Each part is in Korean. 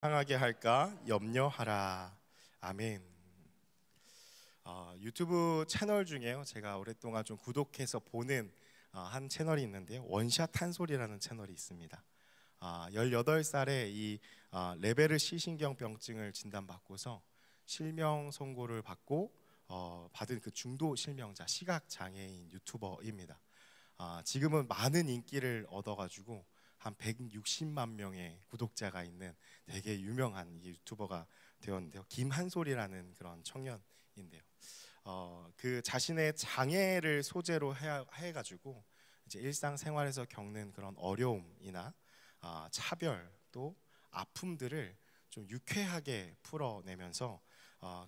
상하게 할까 염려하라. 아멘. 유튜브 채널 중에요, 제가 오랫동안 좀 구독해서 보는 한 채널이 있는데요, 원샷 한 소리라는 채널이 있습니다. 18살에 이 레베르 C신경병증을 진단받고서 실명 선고를 받고 받은 그 중도 실명자, 시각장애인 유튜버입니다. 지금은 많은 인기를 얻어가지고 한 160만 명의 구독자가 있는 되게 유명한 유튜버가 되었는데요. 김한솔이라는 그런 청년인데요. 그 자신의 장애를 소재로 해가지고 이제 일상생활에서 겪는 그런 어려움이나 차별 또 아픔들을 좀 유쾌하게 풀어내면서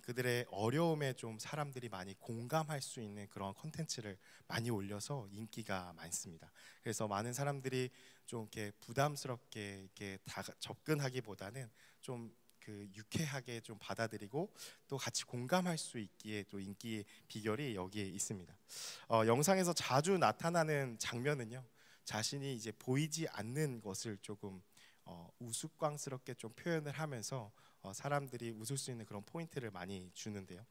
그들의 어려움에 좀 사람들이 많이 공감할 수 있는 그런 콘텐츠를 많이 올려서 인기가 많습니다. 그래서 많은 사람들이 좀 이렇게 부담스럽게 이렇게 접근하기보다는 좀 그 유쾌하게 좀 받아들이고 또 같이 공감할 수 있기에 또 인기의 비결이 여기에 있습니다. 영상에서 자주 나타나는 장면은요, 자신이 이제 보이지 않는 것을 조금 우스꽝스럽게 좀 표현을 하면서 사람들이 웃을 수 있는 그런 포인트를 많이 주는데요.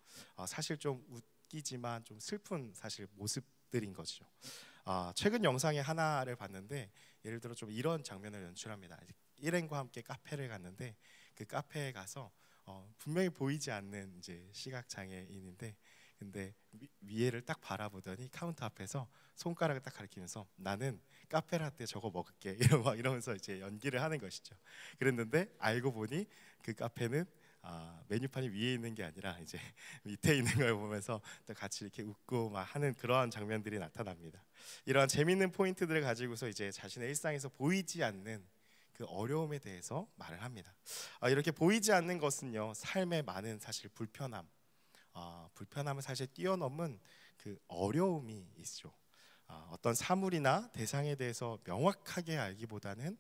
사실 좀 웃기지만 좀 슬픈 사실 모습들인 거죠. 최근 영상의 하나를 봤는데, 예를 들어 좀 이런 장면을 연출합니다. 일행과 함께 카페를 갔는데 그 카페에 가서 분명히 보이지 않는 이제 시각 장애인인데, 근데 위에를 딱 바라보더니 카운터 앞에서 손가락을 딱 가리키면서 나는 카페라떼 저거 먹을게 이러면서 이제 연기를 하는 것이죠. 그랬는데 알고 보니 그 카페는 메뉴판이 위에 있는 게 아니라 이제 밑에 있는 걸 보면서 또 같이 이렇게 웃고 막 하는 그러한 장면들이 나타납니다. 이러한 재미있는 포인트들을 가지고서 이제 자신의 일상에서 보이지 않는 그 어려움에 대해서 말을 합니다. 이렇게 보이지 않는 것은요, 삶의 많은 사실 불편함을 사실 뛰어넘은 그 어려움이 있죠. 어떤 사물이나 대상에 대해서 명확하게 알기보다는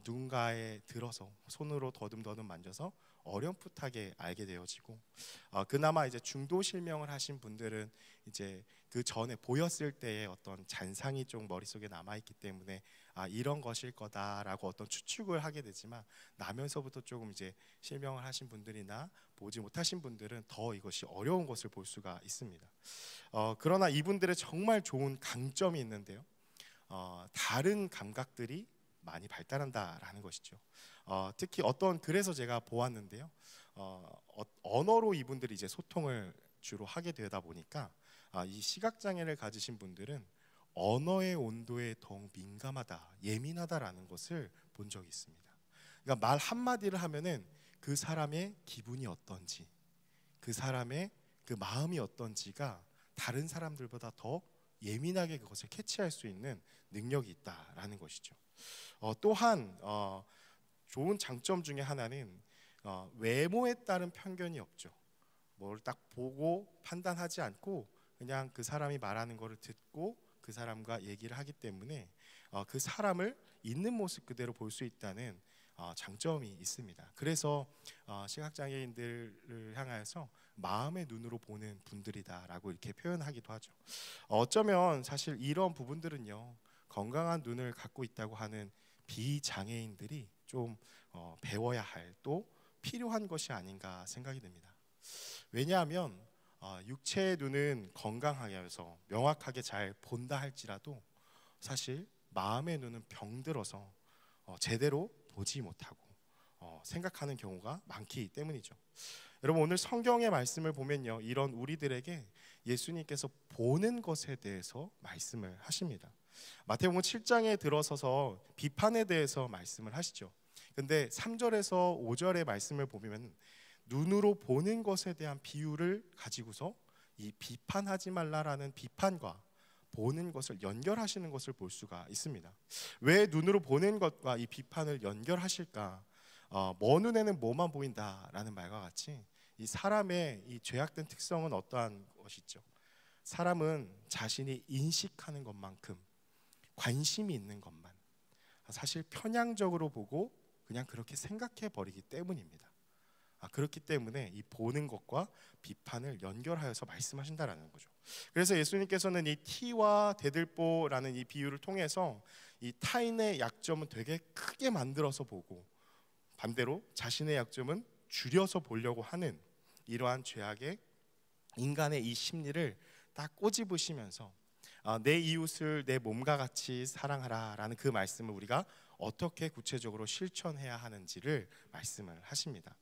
누군가에 들어서 손으로 더듬더듬 만져서 어렴풋하게 알게 되어지고, 그나마 이제 중도 실명을 하신 분들은 이제 그 전에 보였을 때의 어떤 잔상이 좀 머릿속에 남아있기 때문에 이런 것일 거다라고 어떤 추측을 하게 되지만, 나면서부터 조금 이제 실명을 하신 분들이나 보지 못하신 분들은 더 이것이 어려운 것을 볼 수가 있습니다. 그러나 이분들의 정말 좋은 강점이 있는데요, 다른 감각들이 많이 발달한다라는 것이죠. 특히 그래서 제가 보았는데요, 언어로 이분들이 이제 소통을 주로 하게 되다 보니까 이 시각장애를 가지신 분들은 언어의 온도에 더욱 민감하다, 예민하다라는 것을 본 적이 있습니다. 그러니까 말 한마디를 하면은 그 사람의 기분이 어떤지, 그 사람의 그 마음이 어떤지가 다른 사람들보다 더 예민하게 그것을 캐치할 수 있는 능력이 있다라는 것이죠. 또한 좋은 장점 중에 하나는 외모에 따른 편견이 없죠. 뭘 딱 보고 판단하지 않고 그냥 그 사람이 말하는 것을 듣고 그 사람과 얘기를 하기 때문에 그 사람을 있는 모습 그대로 볼 수 있다는 장점이 있습니다. 그래서 시각장애인들을 향하여서 마음의 눈으로 보는 분들이다라고 이렇게 표현하기도 하죠. 어쩌면 사실 이런 부분들은요, 건강한 눈을 갖고 있다고 하는 비장애인들이 좀 배워야 할 또 필요한 것이 아닌가 생각이 됩니다. 왜냐하면 육체의 눈은 건강하게 해서 명확하게 잘 본다 할지라도 사실 마음의 눈은 병들어서 제대로 보지 못하고 생각하는 경우가 많기 때문이죠. 여러분, 오늘 성경의 말씀을 보면요, 이런 우리들에게 예수님께서 보는 것에 대해서 말씀을 하십니다. 마태복음 7장에 들어서서 비판에 대해서 말씀을 하시죠. 근데 3절에서 5절의 말씀을 보면 눈으로 보는 것에 대한 비유를 가지고서 이 비판하지 말라라는 비판과 보는 것을 연결하시는 것을 볼 수가 있습니다. 왜 눈으로 보는 것과 이 비판을 연결하실까? 먼 눈에는 뭐만 보인다라는 말과 같이 이 사람의 이 죄악된 특성은 어떠한 것이죠? 사람은 자신이 인식하는 것만큼 관심이 있는 것만 사실 편향적으로 보고 그냥 그렇게 생각해 버리기 때문입니다. 그렇기 때문에 이 보는 것과 비판을 연결하여서 말씀하신다라는 거죠. 그래서 예수님께서는 이 티와 대들보라는 이 비유를 통해서 이 타인의 약점은 되게 크게 만들어서 보고 반대로 자신의 약점은 줄여서 보려고 하는 이러한 죄악의 인간의 이 심리를 딱 꼬집으시면서 내 이웃을 내 몸과 같이 사랑하라라는 그 말씀을 우리가 어떻게 구체적으로 실천해야 하는지를 말씀을 하십니다.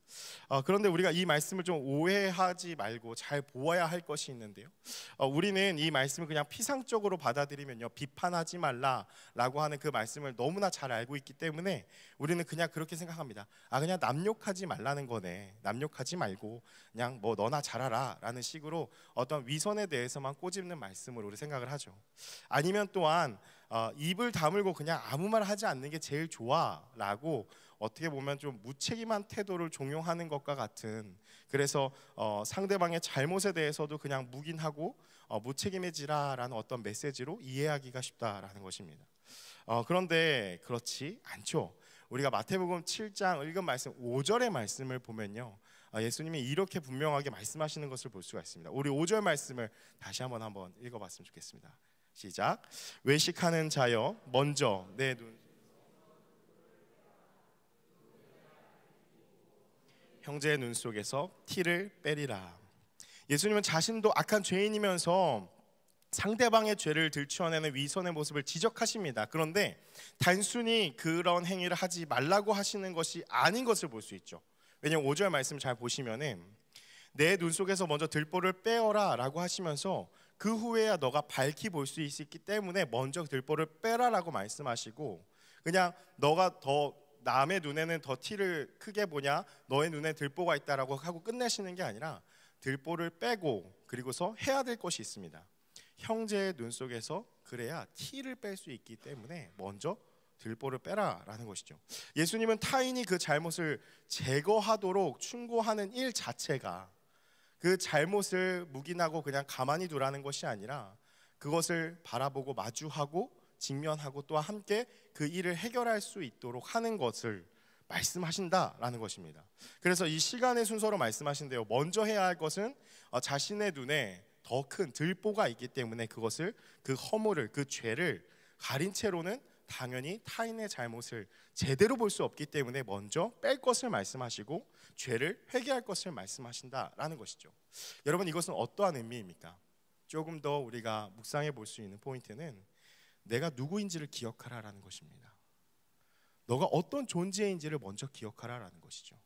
그런데 우리가 이 말씀을 좀 오해하지 말고 잘 보아야 할 것이 있는데요. 우리는 이 말씀을 그냥 피상적으로 받아들이면요, 비판하지 말라라고 하는 그 말씀을 너무나 잘 알고 있기 때문에 우리는 그냥 그렇게 생각합니다. 그냥 남욕하지 말라는 거네. 남욕하지 말고 그냥 뭐 너나 잘하라라는 식으로 어떤 위선에 대해서만 꼬집는 말씀으로 우리 생각을 하죠. 아니면 또한 입을 다물고 그냥 아무 말 하지 않는 게 제일 좋아라고 어떻게 보면 좀 무책임한 태도를 종용하는 것과 같은, 그래서 상대방의 잘못에 대해서도 그냥 묵인하고 무책임해지라라는 어떤 메시지로 이해하기가 쉽다라는 것입니다. 그런데 그렇지 않죠. 우리가 마태복음 7장 읽은 말씀 5절의 말씀을 보면요, 예수님이 이렇게 분명하게 말씀하시는 것을 볼 수가 있습니다. 우리 5절 말씀을 다시 한번 읽어봤으면 좋겠습니다. 시작. 외식하는 자여 먼저 내 눈 형제의 눈 속에서 티를 빼리라. 예수님은 자신도 악한 죄인이면서 상대방의 죄를 들추어내는 위선의 모습을 지적하십니다. 그런데 단순히 그런 행위를 하지 말라고 하시는 것이 아닌 것을 볼 수 있죠. 왜냐하면 5절 말씀 잘 보시면은 내 눈 속에서 먼저 들보를 빼어라 라고 하시면서 그 후에야 너가 밝히 볼 수 있기 때문에 먼저 들보를 빼라라고 말씀하시고, 그냥 너가 더 남의 눈에는 더 티를 크게 보냐, 너의 눈에 들보가 있다라고 하고 끝내시는 게 아니라 들보를 빼고 그리고서 해야 될 것이 있습니다. 형제의 눈 속에서 그래야 티를 뺄 수 있기 때문에 먼저 들보를 빼라라는 것이죠. 예수님은 타인이 그 잘못을 제거하도록 충고하는 일 자체가 그 잘못을 묵인하고 그냥 가만히 두라는 것이 아니라 그것을 바라보고 마주하고 직면하고 또 함께 그 일을 해결할 수 있도록 하는 것을 말씀하신다라는 것입니다. 그래서 이 시간의 순서로 말씀하신대요. 먼저 해야 할 것은 자신의 눈에 더 큰 들보가 있기 때문에 그것을, 그 허물을, 그 죄를 가린 채로는 당연히 타인의 잘못을 제대로 볼 수 없기 때문에 먼저 뺄 것을 말씀하시고 죄를 회개할 것을 말씀하신다라는 것이죠. 여러분, 이것은 어떠한 의미입니까? 조금 더 우리가 묵상해 볼 수 있는 포인트는 내가 누구인지를 기억하라라는 것입니다. 너가 어떤 존재인지를 먼저 기억하라라는 것이죠.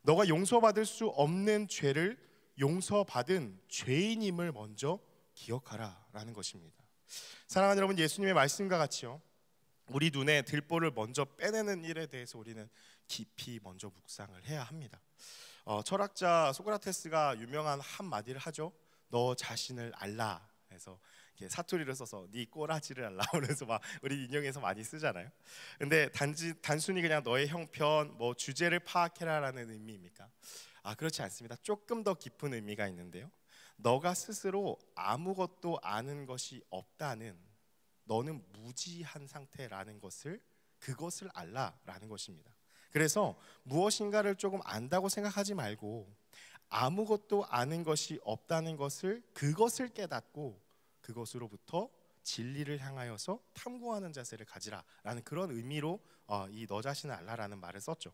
너가 용서받을 수 없는 죄를 용서받은 죄인임을 먼저 기억하라라는 것입니다. 사랑하는 여러분, 예수님의 말씀과 같이요, 우리 눈에 들보를 먼저 빼내는 일에 대해서 우리는 깊이 먼저 묵상을 해야 합니다. 철학자 소크라테스가 유명한 한마디를 하죠. 너 자신을 알라 해서 사투리를 써서 네 꼬라지를 알라 그래서 막 우리 인용해서 많이 쓰잖아요. 근데 단순히 그냥 너의 형편, 뭐 주제를 파악해라라는 의미입니까? 그렇지 않습니다. 조금 더 깊은 의미가 있는데요, 너가 스스로 아무것도 아는 것이 없다는, 너는 무지한 상태라는 것을, 그것을 알라라는 것입니다. 그래서 무엇인가를 조금 안다고 생각하지 말고 아무것도 아는 것이 없다는 것을, 그것을 깨닫고 그것으로부터 진리를 향하여서 탐구하는 자세를 가지라라는 그런 의미로 이 너 자신을 알라라는 말을 썼죠.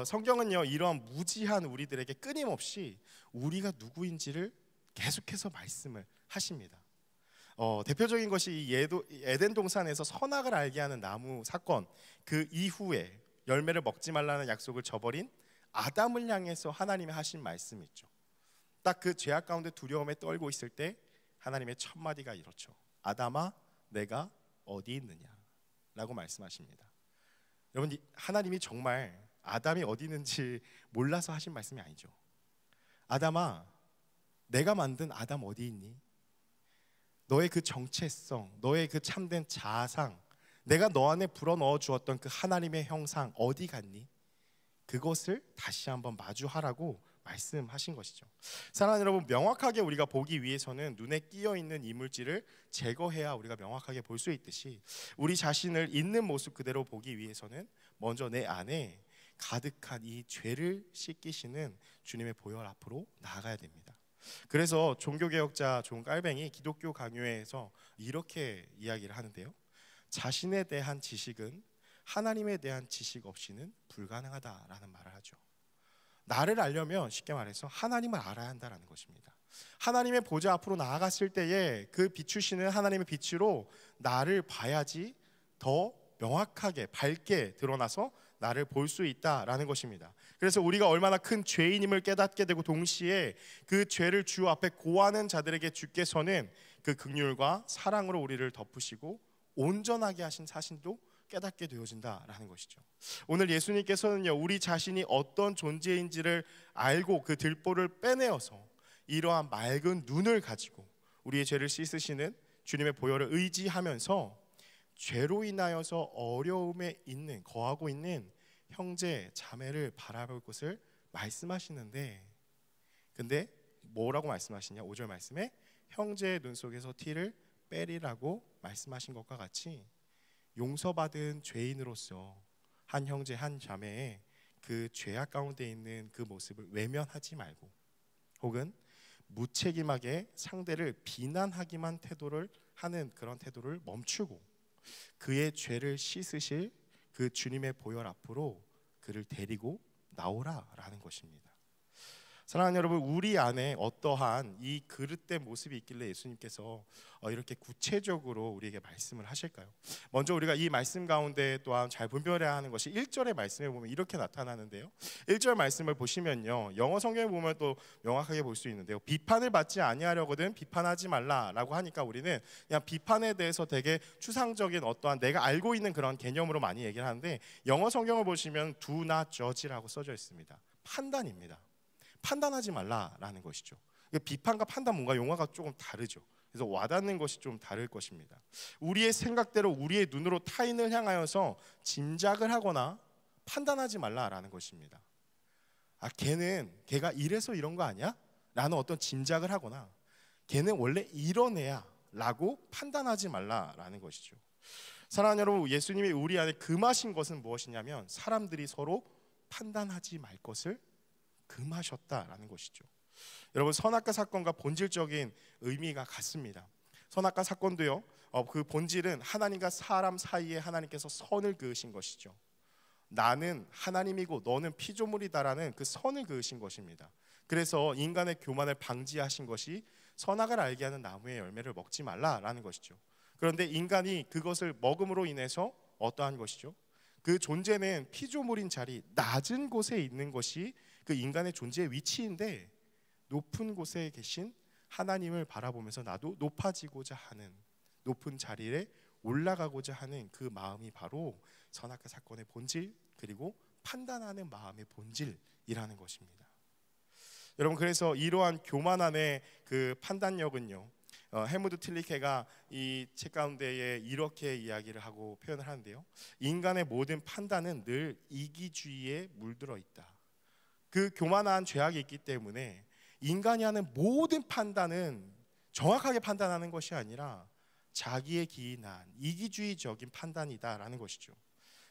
성경은요, 이러한 무지한 우리들에게 끊임없이 우리가 누구인지를 계속해서 말씀을 하십니다. 대표적인 것이 이 에덴 동산에서 선악을 알게 하는 나무 사건, 그 이후에 열매를 먹지 말라는 약속을 저버린 아담을 향해서 하나님이 하신 말씀이 있죠. 딱 그 죄악 가운데 두려움에 떨고 있을 때 하나님의 첫 마디가 이렇죠. 아담아, 내가 어디 있느냐 라고 말씀하십니다. 여러분, 하나님이 정말 아담이 어디 있는지 몰라서 하신 말씀이 아니죠. 아담아, 내가 만든 아담 어디 있니? 너의 그 정체성, 너의 그 참된 자아상, 내가 너 안에 불어넣어 주었던 그 하나님의 형상 어디 갔니? 그것을 다시 한번 마주하라고 말씀하신 것이죠. 사랑하는 여러분, 명확하게 우리가 보기 위해서는 눈에 끼어 있는 이물질을 제거해야 우리가 명확하게 볼 수 있듯이, 우리 자신을 있는 모습 그대로 보기 위해서는 먼저 내 안에 가득한 이 죄를 씻기시는 주님의 보혈 앞으로 나아가야 됩니다. 그래서 종교개혁자 존 깔뱅이 기독교 강요회에서 이렇게 이야기를 하는데요, 자신에 대한 지식은 하나님에 대한 지식 없이는 불가능하다라는 말을 하죠. 나를 알려면 쉽게 말해서 하나님을 알아야 한다라는 것입니다. 하나님의 보좌 앞으로 나아갔을 때에 그 비추시는 하나님의 빛으로 나를 봐야지 더 명확하게 밝게 드러나서 나를 볼 수 있다라는 것입니다. 그래서 우리가 얼마나 큰 죄인임을 깨닫게 되고 동시에 그 죄를 주 앞에 고하는 자들에게 주께서는 그 긍휼과 사랑으로 우리를 덮으시고 온전하게 하신 사실도 깨닫게 되어진다라는 것이죠. 오늘 예수님께서는요, 우리 자신이 어떤 존재인지를 알고 그 들보를 빼내어서 이러한 맑은 눈을 가지고 우리의 죄를 씻으시는 주님의 보혈을 의지하면서 죄로 인하여서 어려움에 있는, 거하고 있는 형제 자매를 바라볼 것을 말씀하시는데, 근데 뭐라고 말씀하시냐? 5절 말씀에 형제의 눈 속에서 티를 빼리라고 말씀하신 것과 같이 용서받은 죄인으로서 한 형제 한 자매의 그 죄악 가운데 있는 그 모습을 외면하지 말고, 혹은 무책임하게 상대를 비난하기만 태도를 하는 그런 태도를 멈추고 그의 죄를 씻으실 그 주님의 보혈 앞으로 그를 데리고 나오라라는 것입니다. 사랑하는 여러분, 우리 안에 어떠한 이 그릇된 모습이 있길래 예수님께서 이렇게 구체적으로 우리에게 말씀을 하실까요? 먼저 우리가 이 말씀 가운데 또한 잘 분별해야 하는 것이 1절의 말씀에 보면 이렇게 나타나는데요, 1절 말씀을 보시면요, 영어 성경에 보면 또 명확하게 볼 수 있는데요, 비판을 받지 아니하려거든 비판하지 말라라고 하니까 우리는 그냥 비판에 대해서 되게 추상적인 어떠한 내가 알고 있는 그런 개념으로 많이 얘기를 하는데, 영어 성경을 보시면 do not judge라고 써져 있습니다. 판단입니다. 판단하지 말라라는 것이죠. 비판과 판단, 뭔가 용어가 조금 다르죠. 그래서 와닿는 것이 좀 다를 것입니다. 우리의 생각대로 우리의 눈으로 타인을 향하여서 짐작을 하거나 판단하지 말라라는 것입니다. 걔가 이래서 이런 거 아니야? 라는 어떤 짐작을 하거나 걔는 원래 이런 애야 라고 판단하지 말라라는 것이죠. 사랑하는 여러분, 예수님이 우리 안에 금하신 것은 무엇이냐면 사람들이 서로 판단하지 말 것을 금하셨다라는 것이죠. 여러분, 선악과 사건과 본질적인 의미가 같습니다. 선악과 사건도요, 그 본질은 하나님과 사람 사이에 하나님께서 선을 그으신 것이죠. 나는 하나님이고 너는 피조물이다라는 그 선을 그으신 것입니다. 그래서 인간의 교만을 방지하신 것이 선악을 알게 하는 나무의 열매를 먹지 말라라는 것이죠. 그런데 인간이 그것을 먹음으로 인해서 어떠한 것이죠? 그 존재는 피조물인 자리, 낮은 곳에 있는 것이 그 인간의 존재의 위치인데, 높은 곳에 계신 하나님을 바라보면서 나도 높아지고자 하는, 높은 자리에 올라가고자 하는 그 마음이 바로 선악과 사건의 본질, 그리고 판단하는 마음의 본질이라는 것입니다. 여러분, 그래서 이러한 교만 안의 그 판단력은요, 헬무트 틸리케가 이 책 가운데에 이렇게 이야기를 하고 표현을 하는데요, 인간의 모든 판단은 늘 이기주의에 물들어 있다. 그 교만한 죄악이 있기 때문에 인간이 하는 모든 판단은 정확하게 판단하는 것이 아니라 자기의 기인한 이기주의적인 판단이다라는 것이죠.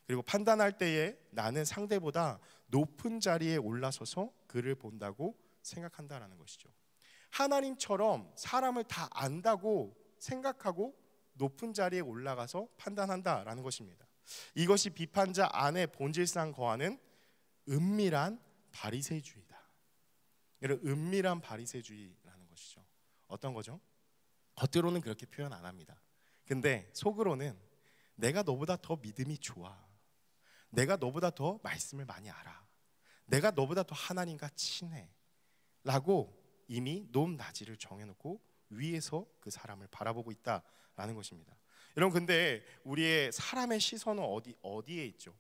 그리고 판단할 때에 나는 상대보다 높은 자리에 올라서서 그를 본다고 생각한다라는 것이죠. 하나님처럼 사람을 다 안다고 생각하고 높은 자리에 올라가서 판단한다라는 것입니다. 이것이 비판자 안에 본질상 거하는 은밀한 바리새주의다. 이런 은밀한 바리새주의라는 것이죠. 어떤 거죠? 겉으로는 그렇게 표현 안 합니다. 근데 속으로는 내가 너보다 더 믿음이 좋아, 내가 너보다 더 말씀을 많이 알아, 내가 너보다 더 하나님과 친해 라고 이미 높낮이를 정해놓고 위에서 그 사람을 바라보고 있다라는 것입니다. 여러분, 근데 우리의 사람의 시선은 어디에 있죠?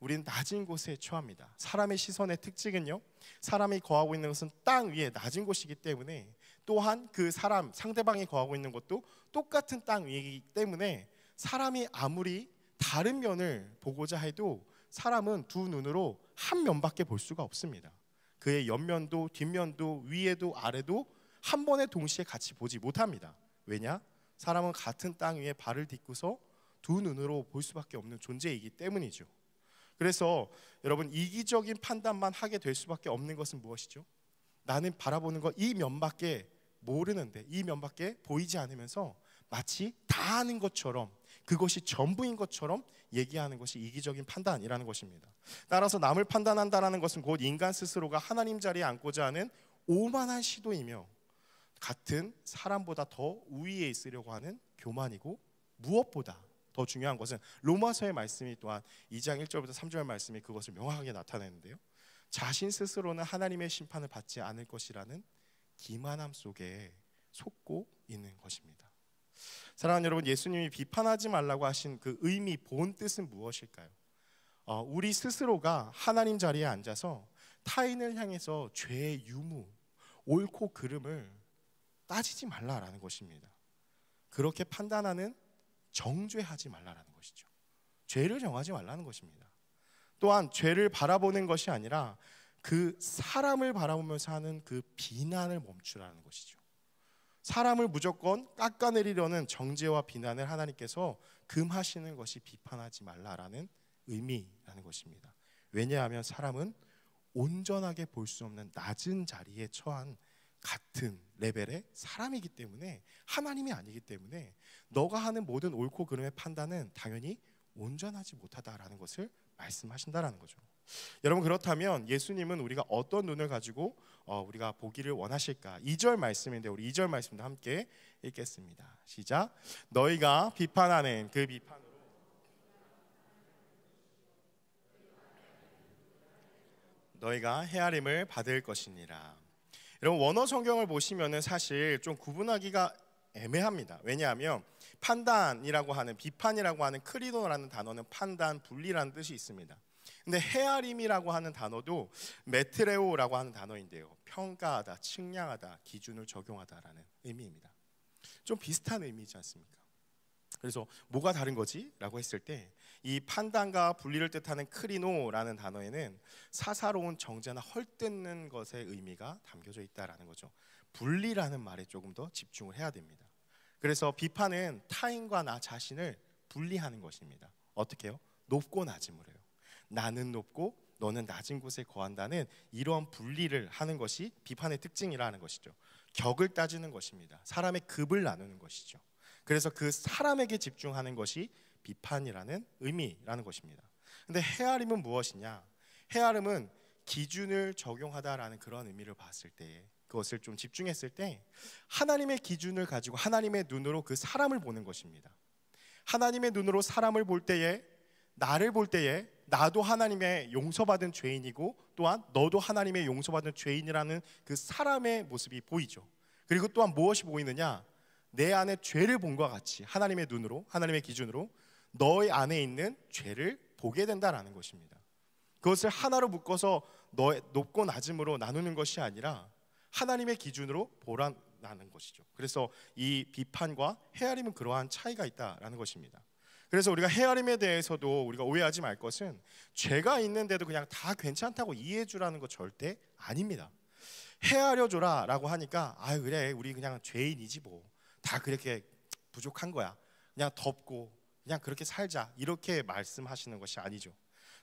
우리는 낮은 곳에 처합니다. 사람의 시선의 특징은요, 사람이 거하고 있는 것은 땅 위에 낮은 곳이기 때문에, 또한 그 사람, 상대방이 거하고 있는 것도 똑같은 땅 위이기 때문에 사람이 아무리 다른 면을 보고자 해도 사람은 두 눈으로 한 면밖에 볼 수가 없습니다. 그의 옆면도 뒷면도 위에도 아래도 한 번에 동시에 같이 보지 못합니다. 왜냐? 사람은 같은 땅 위에 발을 딛고서 두 눈으로 볼 수밖에 없는 존재이기 때문이죠. 그래서 여러분, 이기적인 판단만 하게 될 수밖에 없는 것은 무엇이죠? 나는 바라보는 것 이 면밖에 모르는데, 이 면밖에 보이지 않으면서 마치 다 아는 것처럼 그것이 전부인 것처럼 얘기하는 것이 이기적인 판단이라는 것입니다. 따라서 남을 판단한다는 것은 곧 인간 스스로가 하나님 자리에 앉고자 하는 오만한 시도이며 같은 사람보다 더 우위에 있으려고 하는 교만이고, 무엇보다 더 중요한 것은 로마서의 말씀이 또한 2장 1절부터 3절 말씀이 그것을 명확하게 나타내는데요, 자신 스스로는 하나님의 심판을 받지 않을 것이라는 기만함 속에 속고 있는 것입니다. 사랑하는 여러분, 예수님이 비판하지 말라고 하신 그 의미, 본 뜻은 무엇일까요? 우리 스스로가 하나님 자리에 앉아서 타인을 향해서 죄의 유무, 옳고 그름을 따지지 말라라는 것입니다. 그렇게 판단하는 정죄하지 말라라는 것이죠. 죄를 정하지 말라는 것입니다. 또한 죄를 바라보는 것이 아니라 그 사람을 바라보면서 하는 그 비난을 멈추라는 것이죠. 사람을 무조건 깎아내리려는 정죄와 비난을 하나님께서 금하시는 것이 비판하지 말라라는 의미라는 것입니다. 왜냐하면 사람은 온전하게 볼 수 없는 낮은 자리에 처한 같은 레벨의 사람이기 때문에, 하나님이 아니기 때문에 너가 하는 모든 옳고 그름의 판단은 당연히 온전하지 못하다라는 것을 말씀하신다라는 거죠. 여러분, 그렇다면 예수님은 우리가 어떤 눈을 가지고 우리가 보기를 원하실까? 2절 말씀인데 우리 2절 말씀도 함께 읽겠습니다. 시작. 너희가 비판하는 그 비판으로 너희가 헤아림을 받을 것이니라. 여러분, 원어 성경을 보시면은 사실 좀 구분하기가 애매합니다. 왜냐하면 판단이라고 하는, 비판이라고 하는 크리노라는 단어는 판단, 분리라는 뜻이 있습니다. 근데 헤아림이라고 하는 단어도 메트레오라고 하는 단어인데요, 평가하다, 측량하다, 기준을 적용하다라는 의미입니다. 좀 비슷한 의미이지 않습니까? 그래서 뭐가 다른 거지? 라고 했을 때 이 판단과 분리를 뜻하는 크리노라는 단어에는 사사로운 정죄나 헐뜯는 것의 의미가 담겨져 있다라는 거죠. 분리라는 말에 조금 더 집중을 해야 됩니다. 그래서 비판은 타인과 나 자신을 분리하는 것입니다. 어떻게 해요? 높고 낮음으로요. 나는 높고 너는 낮은 곳에 거한다는 이러한 분리를 하는 것이 비판의 특징이라는 것이죠. 격을 따지는 것입니다. 사람의 급을 나누는 것이죠. 그래서 그 사람에게 집중하는 것이 비판이라는 의미라는 것입니다. 근데 헤아림은 무엇이냐? 헤아림은 기준을 적용하다라는 그런 의미를 봤을 때, 그것을 좀 집중했을 때 하나님의 기준을 가지고 하나님의 눈으로 그 사람을 보는 것입니다. 하나님의 눈으로 사람을 볼 때에, 나를 볼 때에 나도 하나님의 용서받은 죄인이고 또한 너도 하나님의 용서받은 죄인이라는 그 사람의 모습이 보이죠. 그리고 또한 무엇이 보이느냐? 내 안에 죄를 본 것 같이 하나님의 눈으로, 하나님의 기준으로 너의 안에 있는 죄를 보게 된다라는 것입니다. 그것을 하나로 묶어서 너의 높고 낮음으로 나누는 것이 아니라 하나님의 기준으로 보라는 것이죠. 그래서 이 비판과 헤아림은 그러한 차이가 있다라는 것입니다. 그래서 우리가 헤아림에 대해서도 우리가 오해하지 말 것은 죄가 있는데도 그냥 다 괜찮다고 이해해 주라는 것 절대 아닙니다. 헤아려 줘라 라고 하니까 아 그래 우리 그냥 죄인이지 뭐 다 그렇게 부족한 거야, 그냥 덮고 그냥 그렇게 살자, 이렇게 말씀하시는 것이 아니죠.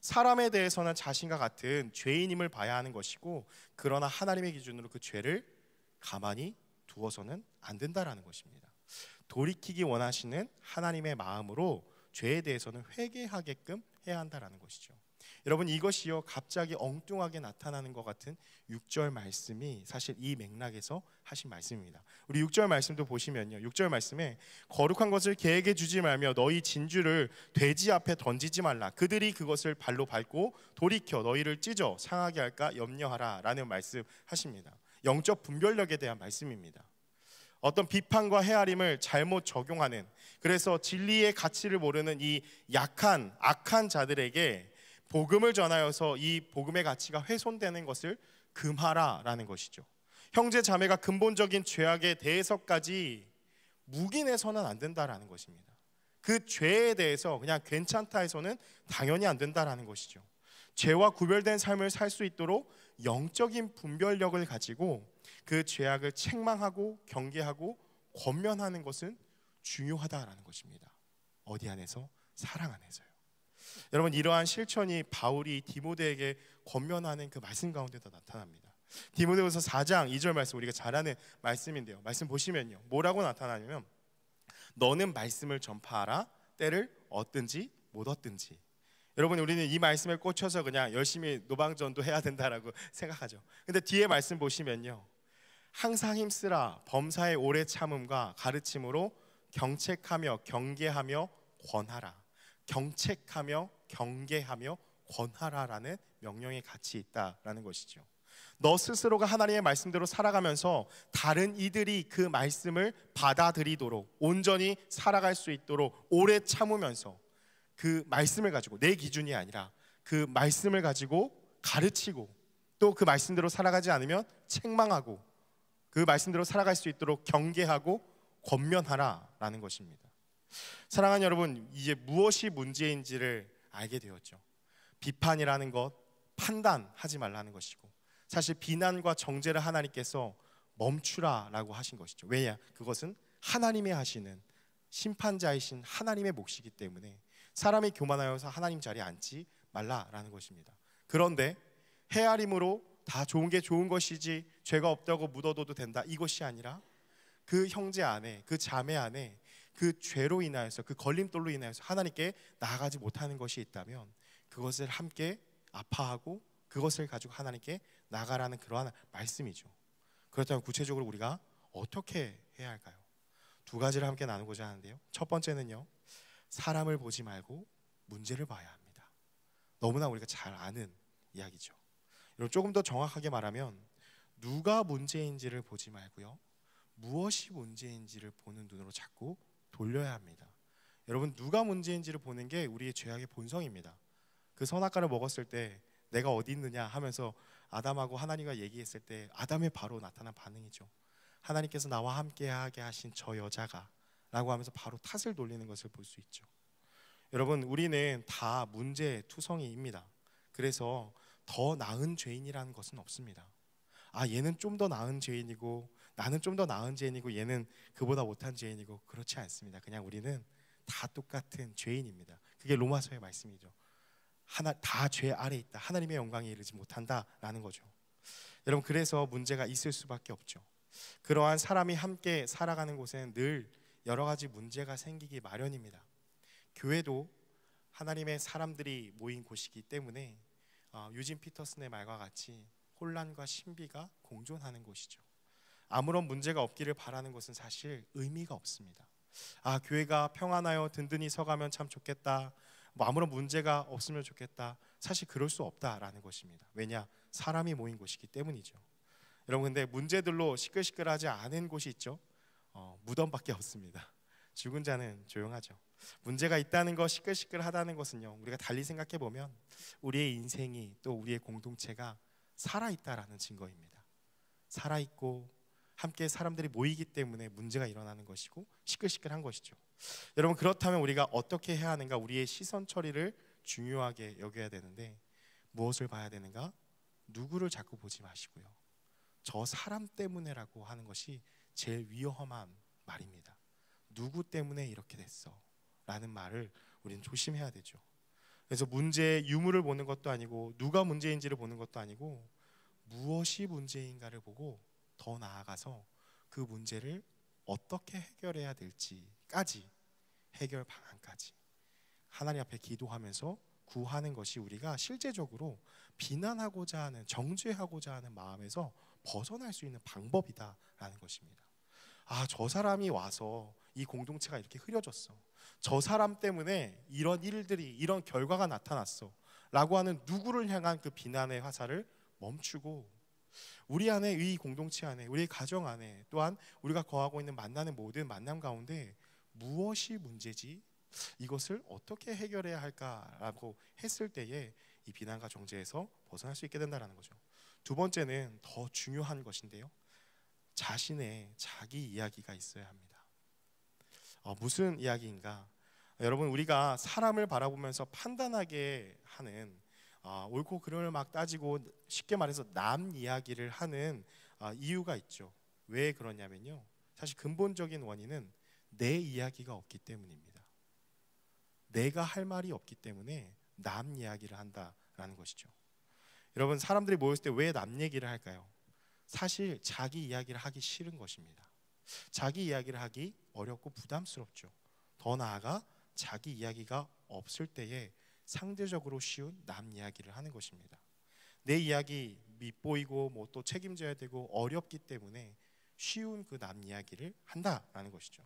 사람에 대해서는 자신과 같은 죄인임을 봐야 하는 것이고, 그러나 하나님의 기준으로 그 죄를 가만히 두어서는 안 된다라는 것입니다. 돌이키기 원하시는 하나님의 마음으로 죄에 대해서는 회개하게끔 해야 한다라는 것이죠. 여러분, 이것이요 갑자기 엉뚱하게 나타나는 것 같은 6절 말씀이 사실 이 맥락에서 하신 말씀입니다. 우리 6절 말씀도 보시면요, 6절 말씀에 거룩한 것을 개에게 주지 말며 너희 진주를 돼지 앞에 던지지 말라. 그들이 그것을 발로 밟고 돌이켜 너희를 찢어 상하게 할까 염려하라 라는 말씀하십니다. 영적 분별력에 대한 말씀입니다. 어떤 비판과 헤아림을 잘못 적용하는, 그래서 진리의 가치를 모르는 이 약한 악한 자들에게 복음을 전하여서 이 복음의 가치가 훼손되는 것을 금하라라는 것이죠. 형제 자매가 근본적인 죄악에 대해서까지 묵인해서는 안 된다라는 것입니다. 그 죄에 대해서 그냥 괜찮다 해서는 당연히 안 된다라는 것이죠. 죄와 구별된 삶을 살 수 있도록 영적인 분별력을 가지고 그 죄악을 책망하고 경계하고 권면하는 것은 중요하다라는 것입니다. 어디 안에서? 사랑 안에서요. 여러분, 이러한 실천이 바울이 디모데에게 권면하는 그 말씀 가운데도 나타납니다. 디모데후서 4장 2절 말씀, 우리가 잘 아는 말씀인데요, 말씀 보시면요 뭐라고 나타나냐면 너는 말씀을 전파하라, 때를 얻든지 못 얻든지. 여러분, 우리는 이 말씀에 꽂혀서 그냥 열심히 노방전도 해야 된다라고 생각하죠. 근데 뒤에 말씀 보시면요, 항상 힘쓰라 범사의 오래 참음과 가르침으로 경책하며 경계하며 권하라. 경책하며 경계하며 권하라라는 명령이 같이 있다라는 것이죠. 너 스스로가 하나님의 말씀대로 살아가면서 다른 이들이 그 말씀을 받아들이도록, 온전히 살아갈 수 있도록 오래 참으면서 그 말씀을 가지고, 내 기준이 아니라 그 말씀을 가지고 가르치고, 또 그 말씀대로 살아가지 않으면 책망하고, 그 말씀대로 살아갈 수 있도록 경계하고 권면하라라는 것입니다. 사랑하는 여러분, 이제 무엇이 문제인지를 알게 되었죠. 비판이라는 것, 판단하지 말라는 것이고, 사실 비난과 정죄를 하나님께서 멈추라라고 하신 것이죠. 왜냐? 그것은 하나님이 하시는, 심판자이신 하나님의 몫이기 때문에 사람이 교만하여서 하나님 자리에 앉지 말라라는 것입니다. 그런데 헤아림으로 다 좋은 게 좋은 것이지 죄가 없다고 묻어둬도 된다, 이것이 아니라 그 형제 안에, 그 자매 안에 그 죄로 인하여서, 그 걸림돌로 인하여서 하나님께 나아가지 못하는 것이 있다면 그것을 함께 아파하고 그것을 가지고 하나님께 나가라는 그러한 말씀이죠. 그렇다면 구체적으로 우리가 어떻게 해야 할까요? 두 가지를 함께 나누고자 하는데요, 첫 번째는요, 사람을 보지 말고 문제를 봐야 합니다. 너무나 우리가 잘 아는 이야기죠. 여러분, 조금 더 정확하게 말하면 누가 문제인지를 보지 말고요, 무엇이 문제인지를 보는 눈으로 자꾸 돌려야 합니다. 여러분, 누가 문제인지를 보는 게 우리의 죄악의 본성입니다. 그 선악과를 먹었을 때 내가 어디 있느냐 하면서 아담하고 하나님과 얘기했을 때 아담의 바로 나타난 반응이죠. 하나님께서 나와 함께하게 하신 저 여자가 라고 하면서 바로 탓을 돌리는 것을 볼 수 있죠. 여러분, 우리는 다 문제투성이입니다. 그래서 더 나은 죄인이라는 것은 없습니다. 아, 얘는 좀 더 나은 죄인이고 나는 좀 더 나은 죄인이고 얘는 그보다 못한 죄인이고, 그렇지 않습니다. 그냥 우리는 다 똑같은 죄인입니다. 그게 로마서의 말씀이죠. 다 죄 아래 있다, 하나님의 영광에 이르지 못한다라는 거죠. 여러분, 그래서 문제가 있을 수밖에 없죠. 그러한 사람이 함께 살아가는 곳에는 늘 여러 가지 문제가 생기기 마련입니다. 교회도 하나님의 사람들이 모인 곳이기 때문에 유진 피터슨의 말과 같이 혼란과 신비가 공존하는 곳이죠. 아무런 문제가 없기를 바라는 것은 사실 의미가 없습니다. 아, 교회가 평안하여 든든히 서가면 참 좋겠다, 뭐 아무런 문제가 없으면 좋겠다, 사실 그럴 수 없다라는 것입니다. 왜냐? 사람이 모인 곳이기 때문이죠. 여러분, 근데 문제들로 시끌시끌하지 않은 곳이 있죠. 무덤밖에 없습니다. 죽은 자는 조용하죠. 문제가 있다는 것, 시끌시끌하다는 것은요, 우리가 달리 생각해 보면 우리의 인생이, 또 우리의 공동체가 살아있다라는 증거입니다. 살아있고 함께 사람들이 모이기 때문에 문제가 일어나는 것이고 시끌시끌한 것이죠. 여러분, 그렇다면 우리가 어떻게 해야 하는가? 우리의 시선 처리를 중요하게 여겨야 되는데, 무엇을 봐야 되는가? 누구를 자꾸 보지 마시고요, 저 사람 때문에라고 하는 것이 제일 위험한 말입니다. 누구 때문에 이렇게 됐어 라는 말을 우리는 조심해야 되죠. 그래서 문제의 유무를 보는 것도 아니고, 누가 문제인지를 보는 것도 아니고, 무엇이 문제인가를 보고 더 나아가서 그 문제를 어떻게 해결해야 될지까지, 해결 방안까지 하나님 앞에 기도하면서 구하는 것이 우리가 실제적으로 비난하고자 하는, 정죄하고자 하는 마음에서 벗어날 수 있는 방법이다라는 것입니다. 아, 저 사람이 와서 이 공동체가 이렇게 흐려졌어, 저 사람 때문에 이런 일들이, 이런 결과가 나타났어 라고 하는 누구를 향한 그 비난의 화살을 멈추고, 우리 안에, 이 공동체 안에, 우리의 가정 안에, 또한 우리가 거하고 있는 만나는 모든 만남 가운데 무엇이 문제지, 이것을 어떻게 해결해야 할까라고 했을 때에 이 비난과 정죄에서 벗어날 수 있게 된다는 거죠. 두 번째는 더 중요한 것인데요, 자신의 자기 이야기가 있어야 합니다. 무슨 이야기인가? 여러분, 우리가 사람을 바라보면서 판단하게 하는, 옳고 그름을 막 따지고, 쉽게 말해서 남 이야기를 하는 이유가 있죠. 왜 그러냐면요, 사실 근본적인 원인은 내 이야기가 없기 때문입니다. 내가 할 말이 없기 때문에 남 이야기를 한다라는 것이죠. 여러분, 사람들이 모였을 때 왜 남 얘기를 할까요? 사실 자기 이야기를 하기 싫은 것입니다. 자기 이야기를 하기 어렵고 부담스럽죠. 더 나아가 자기 이야기가 없을 때에 상대적으로 쉬운 남 이야기를 하는 것입니다. 내 이야기 밉보이고 뭐 또 책임져야 되고 어렵기 때문에 쉬운 그 남 이야기를 한다라는 것이죠.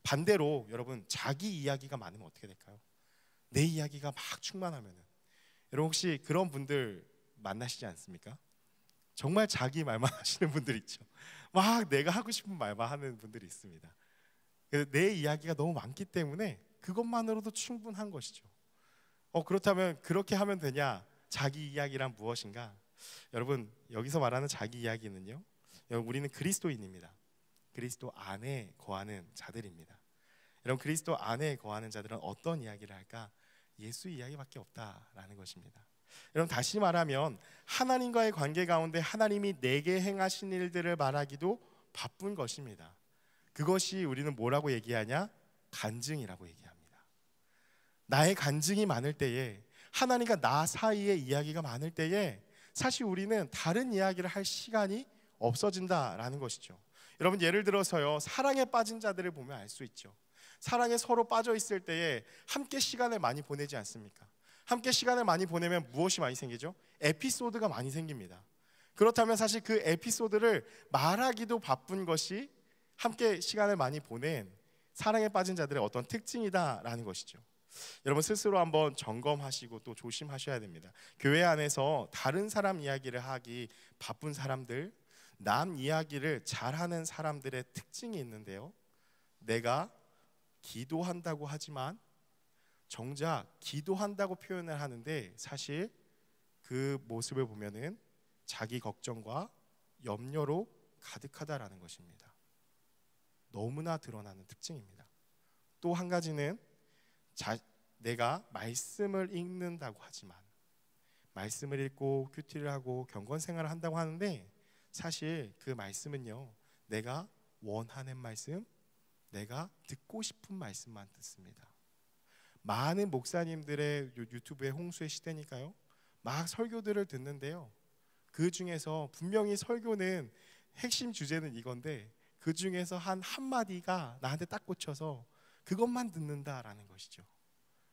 반대로 여러분, 자기 이야기가 많으면 어떻게 될까요? 내 이야기가 막 충만하면은, 여러분 혹시 그런 분들 만나시지 않습니까? 정말 자기 말만 하시는 분들 있죠. 막 내가 하고 싶은 말만 하는 분들이 있습니다. 내 이야기가 너무 많기 때문에 그것만으로도 충분한 것이죠. 그렇다면 그렇게 하면 되냐? 자기 이야기란 무엇인가? 여러분, 여기서 말하는 자기 이야기는요, 여러분, 우리는 그리스도인입니다. 그리스도 안에 거하는 자들입니다. 여러분, 그리스도 안에 거하는 자들은 어떤 이야기를 할까? 예수 이야기밖에 없다라는 것입니다. 여러분, 다시 말하면 하나님과의 관계 가운데 하나님이 내게 행하신 일들을 말하기도 바쁜 것입니다. 그것이 우리는 뭐라고 얘기하냐? 간증이라고 얘기합니다. 나의 간증이 많을 때에, 하나님과 나 사이의 이야기가 많을 때에 사실 우리는 다른 이야기를 할 시간이 없어진다라는 것이죠. 여러분, 예를 들어서요, 사랑에 빠진 자들을 보면 알 수 있죠. 사랑에 서로 빠져 있을 때에 함께 시간을 많이 보내지 않습니까? 함께 시간을 많이 보내면 무엇이 많이 생기죠? 에피소드가 많이 생깁니다. 그렇다면 사실 그 에피소드를 말하기도 바쁜 것이 함께 시간을 많이 보낸 사랑에 빠진 자들의 어떤 특징이다라는 것이죠. 여러분, 스스로 한번 점검하시고 또 조심하셔야 됩니다. 교회 안에서 다른 사람 이야기를 하기 바쁜 사람들, 남 이야기를 잘하는 사람들의 특징이 있는데요, 내가 기도한다고 하지만 정작 기도한다고 표현을 하는데 사실 그 모습을 보면은 자기 걱정과 염려로 가득하다라는 것입니다. 너무나 드러나는 특징입니다. 또 한 가지는 내가 말씀을 읽는다고 하지만, 말씀을 읽고 큐티를 하고 경건 생활을 한다고 하는데 사실 그 말씀은요, 내가 원하는 말씀, 내가 듣고 싶은 말씀만 듣습니다. 많은 목사님들의 유튜브의 홍수의 시대니까요, 막 설교들을 듣는데요, 그 중에서 분명히 설교는 핵심 주제는 이건데 그 중에서 한 한마디가 나한테 딱 꽂혀서 그것만 듣는다라는 것이죠.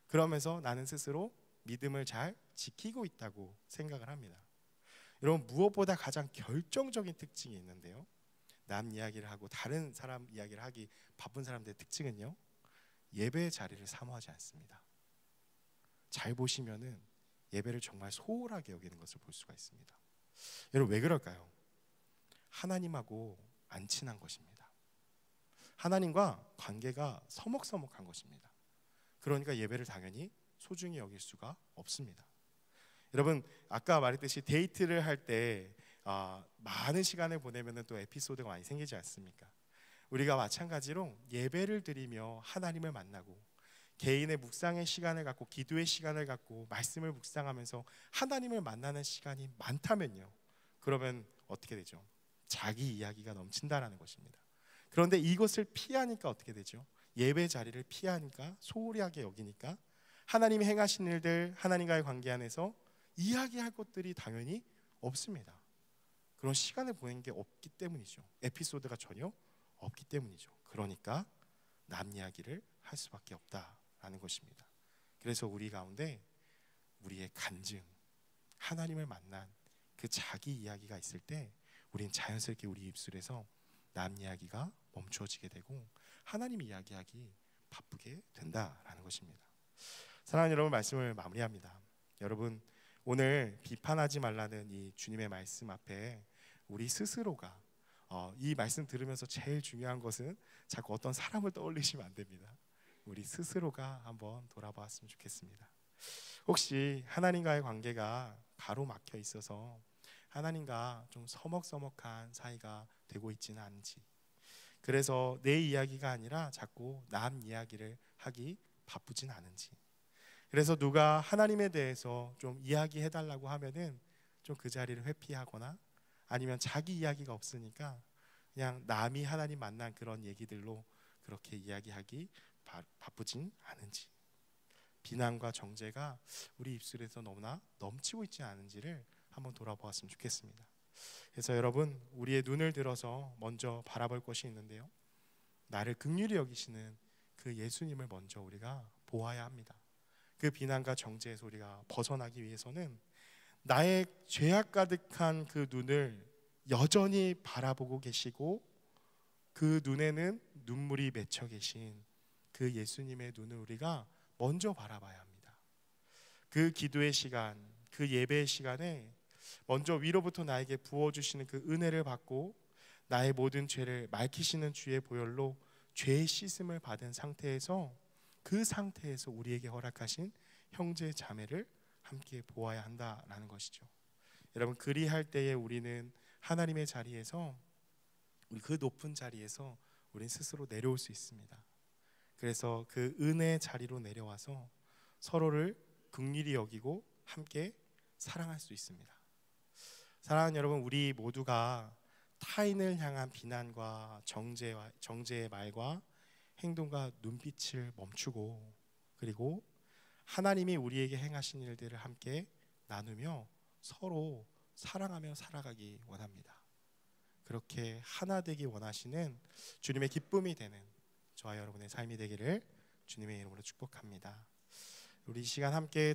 그러면서 나는 스스로 믿음을 잘 지키고 있다고 생각을 합니다. 여러분, 무엇보다 가장 결정적인 특징이 있는데요, 남 이야기를 하고 다른 사람 이야기를 하기 바쁜 사람들의 특징은요, 예배의 자리를 사모하지 않습니다. 잘 보시면은 예배를 정말 소홀하게 여기는 것을 볼 수가 있습니다. 여러분, 왜 그럴까요? 하나님하고 안 친한 것입니다. 하나님과 관계가 서먹서먹한 것입니다. 그러니까 예배를 당연히 소중히 여길 수가 없습니다. 여러분, 아까 말했듯이 데이트를 할 때 많은 시간을 보내면 또 에피소드가 많이 생기지 않습니까? 우리가 마찬가지로 예배를 드리며 하나님을 만나고 개인의 묵상의 시간을 갖고 기도의 시간을 갖고 말씀을 묵상하면서 하나님을 만나는 시간이 많다면요, 그러면 어떻게 되죠? 자기 이야기가 넘친다라는 것입니다. 그런데 이것을 피하니까 어떻게 되죠? 예배 자리를 피하니까, 소홀히 하게 여기니까 하나님이 행하신 일들, 하나님과의 관계 안에서 이야기할 것들이 당연히 없습니다. 그런 시간을 보낸 게 없기 때문이죠. 에피소드가 전혀 없기 때문이죠. 그러니까 남 이야기를 할 수밖에 없다라는 것입니다. 그래서 우리 가운데 우리의 간증, 하나님을 만난 그 자기 이야기가 있을 때 우린 자연스럽게 우리 입술에서 남 이야기가 멈춰지게 되고 하나님 이야기하기 바쁘게 된다라는 것입니다. 사랑하는 여러분, 말씀을 마무리합니다. 여러분, 오늘 비판하지 말라는 이 주님의 말씀 앞에 우리 스스로가 이 말씀 들으면서 제일 중요한 것은 자꾸 어떤 사람을 떠올리시면 안 됩니다. 우리 스스로가 한번 돌아봤으면 좋겠습니다. 혹시 하나님과의 관계가 가로막혀 있어서 하나님과 좀 서먹서먹한 사이가 되고 있지는 않은지, 그래서 내 이야기가 아니라 자꾸 남 이야기를 하기 바쁘진 않은지, 그래서 누가 하나님에 대해서 좀 이야기해달라고 하면은 좀 그 자리를 회피하거나 아니면 자기 이야기가 없으니까 그냥 남이 하나님 만난 그런 얘기들로 그렇게 이야기하기 바쁘진 않은지, 비난과 정죄가 우리 입술에서 너무나 넘치고 있지 않은지를 한번 돌아보았으면 좋겠습니다. 그래서 여러분, 우리의 눈을 들어서 먼저 바라볼 것이 있는데요, 나를 긍휼히 여기시는 그 예수님을 먼저 우리가 보아야 합니다. 그 비난과 정죄의 소리가 벗어나기 위해서는 나의 죄악 가득한 그 눈을 여전히 바라보고 계시고 그 눈에는 눈물이 맺혀 계신 그 예수님의 눈을 우리가 먼저 바라봐야 합니다. 그 기도의 시간, 그 예배의 시간에 먼저 위로부터 나에게 부어주시는 그 은혜를 받고 나의 모든 죄를 맑히시는 주의 보혈로 죄의 씻음을 받은 상태에서 그 상태에서 우리에게 허락하신 형제 자매를 함께 보아야 한다라는 것이죠. 여러분, 그리할 때에 우리는 하나님의 자리에서 그 높은 자리에서 우리는 스스로 내려올 수 있습니다. 그래서 그 은혜의 자리로 내려와서 서로를 긍휼히 여기고 함께 사랑할 수 있습니다. 사랑하는 여러분, 우리 모두가 타인을 향한 비난과 정죄의 말과 행동과 눈빛을 멈추고 그리고 하나님이 우리에게 행하신 일들을 함께 나누며 서로 사랑하며 살아가기 원합니다. 그렇게 하나 되기 원하시는 주님의 기쁨이 되는 저와 여러분의 삶이 되기를 주님의 이름으로 축복합니다. 우리 이 시간 함께